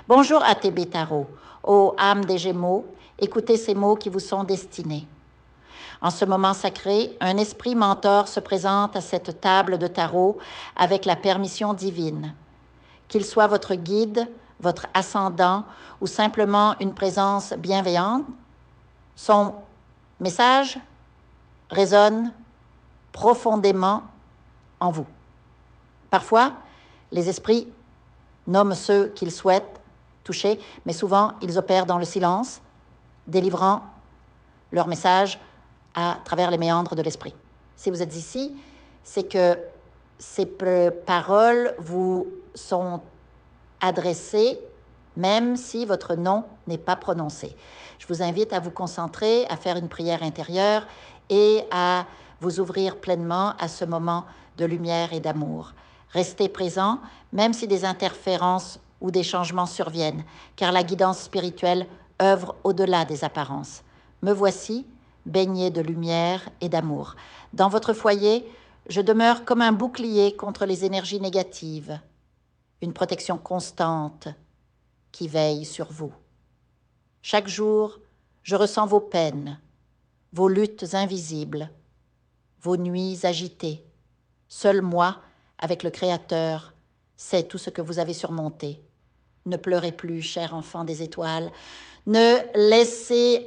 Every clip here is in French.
Bonjour ATB Tarot, ô âmes des Gémeaux, écoutez ces mots qui vous sont destinés. En ce moment sacré, un esprit mentor se présente à cette table de tarot avec la permission divine. Qu'il soit votre guide, votre ascendant ou simplement une présence bienveillante, son message résonne profondément en vous. Parfois, les esprits nomment ceux qu'ils souhaitent toucher, mais souvent, ils opèrent dans le silence, délivrant leur message à travers les méandres de l'esprit. Si vous êtes ici, c'est que ces paroles vous sont adressées, même si votre nom n'est pas prononcé. Je vous invite à vous concentrer, à faire une prière intérieure et à vous ouvrir pleinement à ce moment de lumière et d'amour. Restez présent, même si des interférences ou des changements surviennent, car la guidance spirituelle œuvre au-delà des apparences. Me voici, baigné de lumière et d'amour. Dans votre foyer, je demeure comme un bouclier contre les énergies négatives, une protection constante qui veille sur vous. Chaque jour, je ressens vos peines, vos luttes invisibles, vos nuits agitées. Seul moi, avec le Créateur, sais tout ce que vous avez surmonté. Ne pleurez plus, cher enfant des étoiles. Ne laissez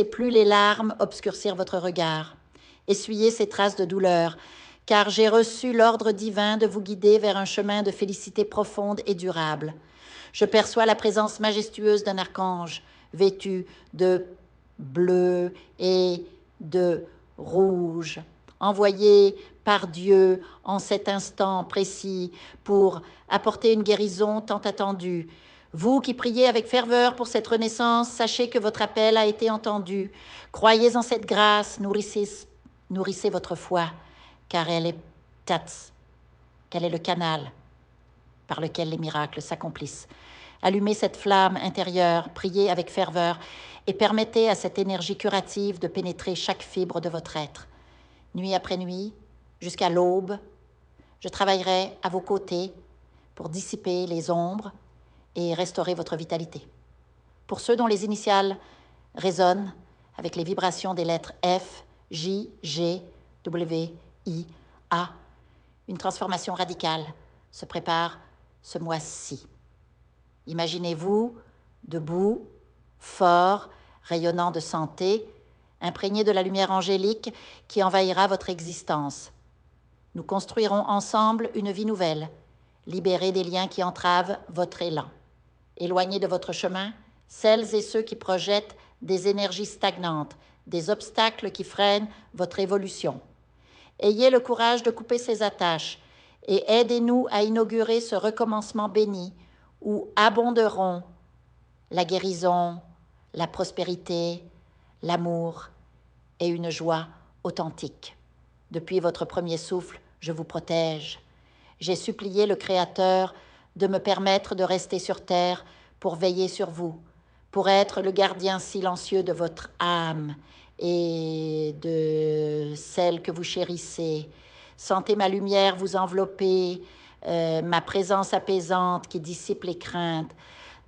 plus les larmes obscurcir votre regard. Essuyez ces traces de douleur, car j'ai reçu l'ordre divin de vous guider vers un chemin de félicité profonde et durable. Je perçois la présence majestueuse d'un archange, vêtu de bleu et de rouge, envoyé par Dieu en cet instant précis pour apporter une guérison tant attendue. Vous qui priez avec ferveur pour cette renaissance, sachez que votre appel a été entendu. Croyez en cette grâce, nourrissez votre foi, car elle est qu'elle est le canal par lequel les miracles s'accomplissent. Allumez cette flamme intérieure, priez avec ferveur et permettez à cette énergie curative de pénétrer chaque fibre de votre être. Nuit après nuit, jusqu'à l'aube, je travaillerai à vos côtés pour dissiper les ombres et restaurer votre vitalité. Pour ceux dont les initiales résonnent avec les vibrations des lettres F, J, G, W, I, A, une transformation radicale se prépare ce mois-ci. Imaginez-vous debout, fort, rayonnant de santé, imprégné de la lumière angélique qui envahira votre existence. Nous construirons ensemble une vie nouvelle, libérés des liens qui entravent votre élan. Éloignez de votre chemin celles et ceux qui projettent des énergies stagnantes, des obstacles qui freinent votre évolution. Ayez le courage de couper ces attaches et aidez-nous à inaugurer ce recommencement béni où abonderont la guérison, la prospérité, l'amour et une joie authentique. Depuis votre premier souffle, je vous protège. J'ai supplié le Créateur de me permettre de rester sur terre pour veiller sur vous, pour être le gardien silencieux de votre âme et de celle que vous chérissez. Sentez ma lumière vous envelopper, ma présence apaisante qui dissipe les craintes.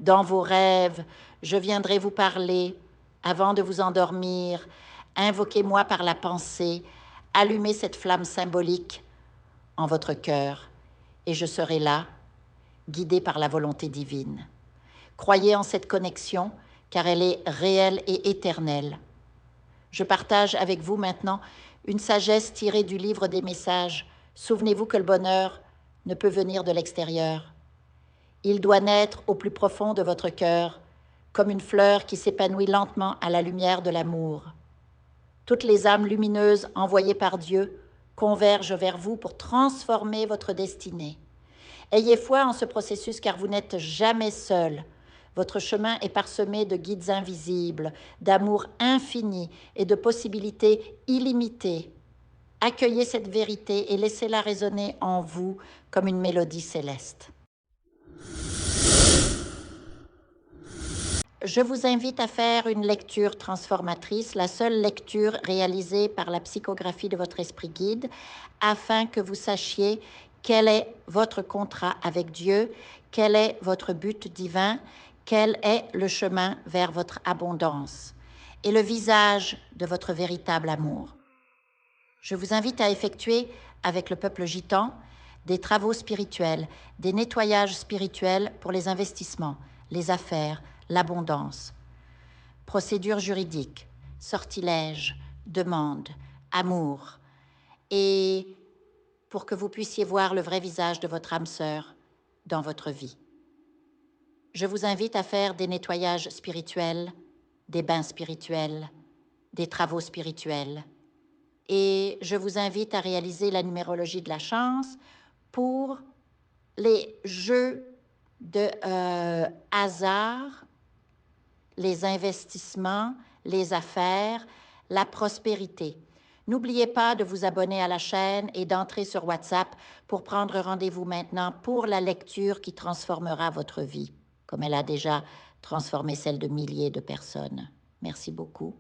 Dans vos rêves, je viendrai vous parler avant de vous endormir. Invoquez-moi par la pensée, allumez cette flamme symbolique en votre cœur et je serai là, guidé par la volonté divine. Croyez en cette connexion, car elle est réelle et éternelle. Je partage avec vous maintenant une sagesse tirée du livre des messages. Souvenez-vous que le bonheur ne peut venir de l'extérieur. Il doit naître au plus profond de votre cœur, comme une fleur qui s'épanouit lentement à la lumière de l'amour. Toutes les âmes lumineuses envoyées par Dieu convergent vers vous pour transformer votre destinée. Ayez foi en ce processus car vous n'êtes jamais seul. Votre chemin est parsemé de guides invisibles, d'amour infini et de possibilités illimitées. Accueillez cette vérité et laissez-la résonner en vous comme une mélodie céleste. Je vous invite à faire une lecture transformatrice, la seule lecture réalisée par la psychographie de votre esprit guide, afin que vous sachiez quel est votre contrat avec Dieu, Quel est votre but divin? Quel est le chemin vers votre abondance? Et le visage de votre véritable amour. Je vous invite à effectuer avec le peuple gitan des travaux spirituels, des nettoyages spirituels pour les investissements, les affaires, l'abondance. Procédures juridiques, sortilèges, demandes, amour. Et pour que vous puissiez voir le vrai visage de votre âme sœur dans votre vie. Je vous invite à faire des nettoyages spirituels, des bains spirituels, des travaux spirituels. Et je vous invite à réaliser la numérologie de la chance pour les jeux de hasard, les investissements, les affaires, la prospérité. N'oubliez pas de vous abonner à la chaîne et d'entrer sur WhatsApp pour prendre rendez-vous maintenant pour la lecture qui transformera votre vie, comme elle a déjà transformé celle de milliers de personnes. Merci beaucoup.